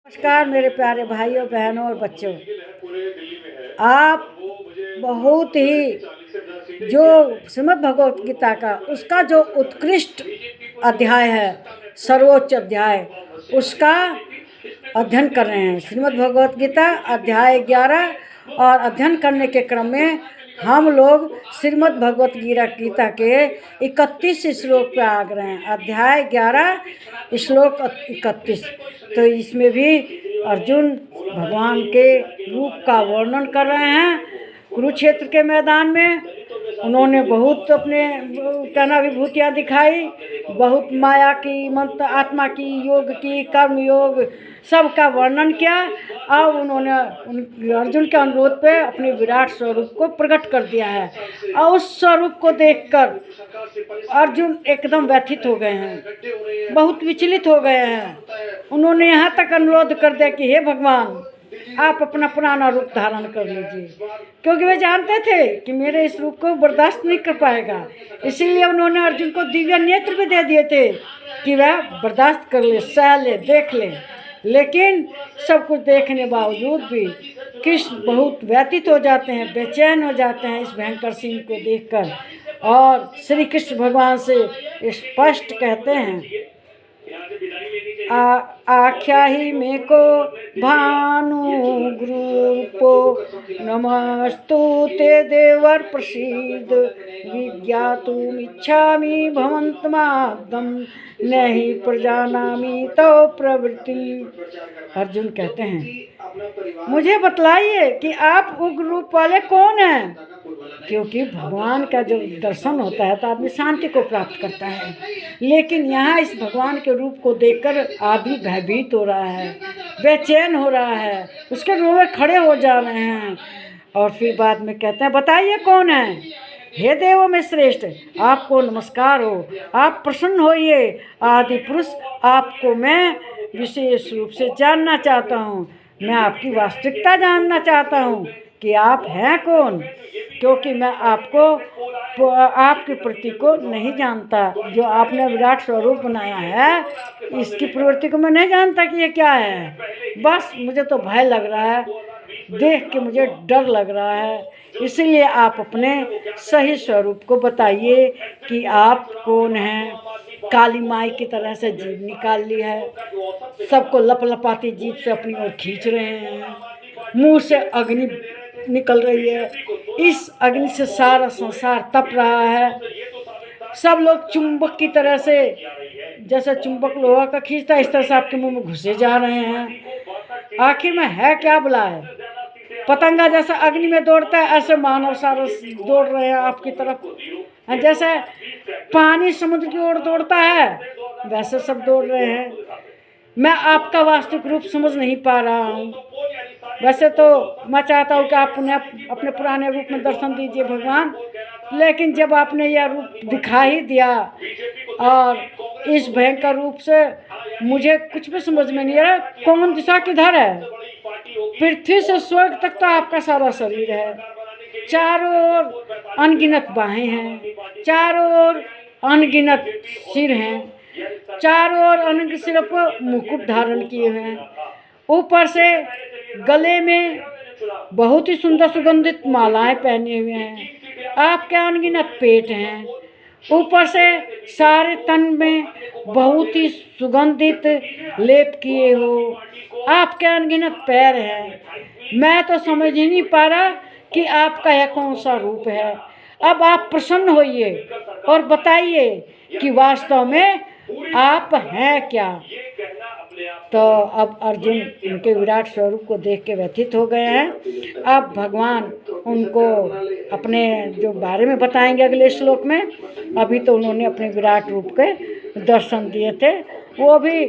नमस्कार मेरे प्यारे भाइयों बहनों और बच्चों। आप बहुत ही जो श्रीमद् भगवत गीता का उसका जो उत्कृष्ट अध्याय है, सर्वोच्च अध्याय, उसका अध्ययन कर रहे हैं। श्रीमद् भगवत गीता अध्याय 11 और अध्ययन करने के क्रम में हम लोग श्रीमद् भगवत गीता के 31 श्लोक पे आ गए हैं। अध्याय 11 श्लोक 31। तो इसमें भी अर्जुन भगवान के रूप का वर्णन कर रहे हैं। कुरुक्षेत्र के मैदान में उन्होंने बहुत अपने कहना विभूतियाँ दिखाई, बहुत माया की, मंत्र आत्मा की, योग की, कर्म योग सबका वर्णन किया। अब उन्होंने अर्जुन के अनुरोध पे अपने विराट स्वरूप को प्रकट कर दिया है और उस स्वरूप को देखकर अर्जुन एकदम व्यथित हो गए हैं, बहुत विचलित हो गए हैं। उन्होंने यहाँ तक अनुरोध कर दिया कि हे भगवान, आप अपना पुराना रूप धारण कर लीजिए, क्योंकि वे जानते थे कि मेरे इस रूप को बर्दाश्त नहीं कर पाएगा। इसीलिए उन्होंने अर्जुन को दिव्य नेत्र भी दे दिए थे कि वह बर्दाश्त कर ले, सह ले, देख ले। लेकिन सब कुछ देखने बावजूद भी कृष्ण बहुत व्यथित हो जाते हैं, बेचैन हो जाते हैं इस भयंकर सीन को देखकर, और श्री कृष्ण भगवान से स्पष्ट कहते हैं, आख्या ही में को भानु ग्रूपो नमस्तु ते देवर प्रसीद विज्ञातुम इच्छामि भवन्तमाद्यं नहीं प्रजानामि तो प्रवृत्ति। अर्जुन कहते हैं, मुझे बतलाइए कि आप उग्र रूप वाले कौन हैं, क्योंकि भगवान का जो दर्शन होता है तो आदमी शांति को प्राप्त करता है। लेकिन यहाँ इस भगवान के रूप को देखकर आदमी भयभीत हो रहा है, बेचैन हो रहा है, उसके रोए खड़े हो जा रहे हैं। और फिर बाद में कहते हैं, बताइए कौन है। हे देवों में श्रेष्ठ, आपको नमस्कार हो, आप प्रसन्न होइए। आदि पुरुष, आपको मैं विशेष रूप से जानना चाहता हूँ। मैं आपकी वास्तविकता जानना चाहता हूँ कि आप हैं कौन, क्योंकि मैं आपकी प्रवृत्ति को नहीं जानता। जो आपने विराट स्वरूप बनाया है, इसकी प्रवृत्ति को मैं नहीं जानता कि ये क्या है। बस मुझे तो भय लग रहा है, देख के मुझे डर लग रहा है। इसलिए आप अपने सही स्वरूप को बताइए कि आप कौन हैं। काली माई की तरह से जीभ निकाल ली है, सबको लपलपाती जीभ से अपनी ओर खींच रहे हैं, मुंह से अग्नि निकल रही है, इस अग्नि से सारा संसार तप रहा है। सब लोग चुंबक की तरह से, जैसे चुंबक लोहा का खींचता है, इस तरह से आपके मुंह में घुसे जा रहे हैं। आखिर में है क्या बुला है। पतंगा जैसा अग्नि में दौड़ता है, ऐसे मानव सारा दौड़ रहे हैं आपकी तरफ। जैसे पानी समुद्र की ओर दौड़ता है, वैसे सब दौड़ रहे हैं। मैं आपका वास्तविक रूप समझ नहीं पा रहा हूँ। वैसे तो मैं चाहता हूँ कि आप उन्हें अपने पुराने रूप में दर्शन दीजिए भगवान, लेकिन जब आपने यह रूप दिखा ही दिया और इस भयंकर रूप से मुझे कुछ भी समझ में नहीं आ रहा। कौन दिशा किधर है। पृथ्वी से स्वर्ग तक तो आपका सारा शरीर है, चारों ओर अनगिनत बाहें हैं, चारों ओर अनगिनत सिर हैं, चारों ओर अनगिनत सिर पर मुकुट धारण किए हुए हैं, ऊपर से गले में बहुत ही सुंदर सुगंधित मालाएं पहने हुए हैं, आपके अनगिनत पेट हैं, ऊपर से सारे तन में बहुत ही सुगंधित लेप किए हो, आपके अनगिनत पैर हैं। मैं तो समझ ही नहीं पा रहा कि आपका यह कौन सा रूप है। अब आप प्रसन्न होइए और बताइए कि वास्तव में आप हैं क्या। तो अब अर्जुन उनके विराट स्वरूप को देख के व्यथित हो गए हैं। अब भगवान उनको अपने जो बारे में बताएंगे अगले श्लोक में। अभी तो उन्होंने अपने विराट रूप के दर्शन दिए थे, वो भी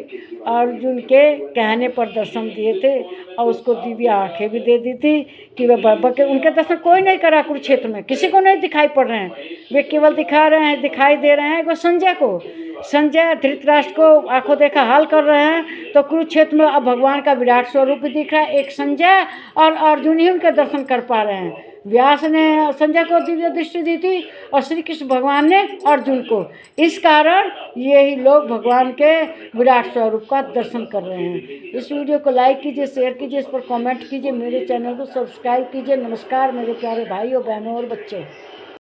अर्जुन के कहने पर दर्शन दिए थे, और उसको दिव्य आंखें भी दे दी थी कि वह बाबा के उनके दर्शन कोई नहीं करा। कुरुक्षेत्र में किसी को नहीं दिखाई पड़ रहे हैं, वे केवल दिखाई दे रहे हैं वो संजय को। संजय धृतराष्ट्र को आंखों देखा हाल कर रहे हैं, तो कुरुक्षेत्र में अब भगवान का विराट स्वरूप भी दिख रहा है। एक संजय और अर्जुन ही उनके दर्शन कर पा रहे हैं। व्यास ने संजय को दिव्य दृष्टि दी थी और श्री कृष्ण भगवान ने अर्जुन को। इस कारण यही लोग भगवान के विराट स्वरूप का दर्शन कर रहे हैं। इस वीडियो को लाइक कीजिए, शेयर कीजिए, इस पर कमेंट कीजिए, मेरे चैनल को सब्सक्राइब कीजिए। नमस्कार मेरे प्यारे भाइयों, बहनों और बच्चों।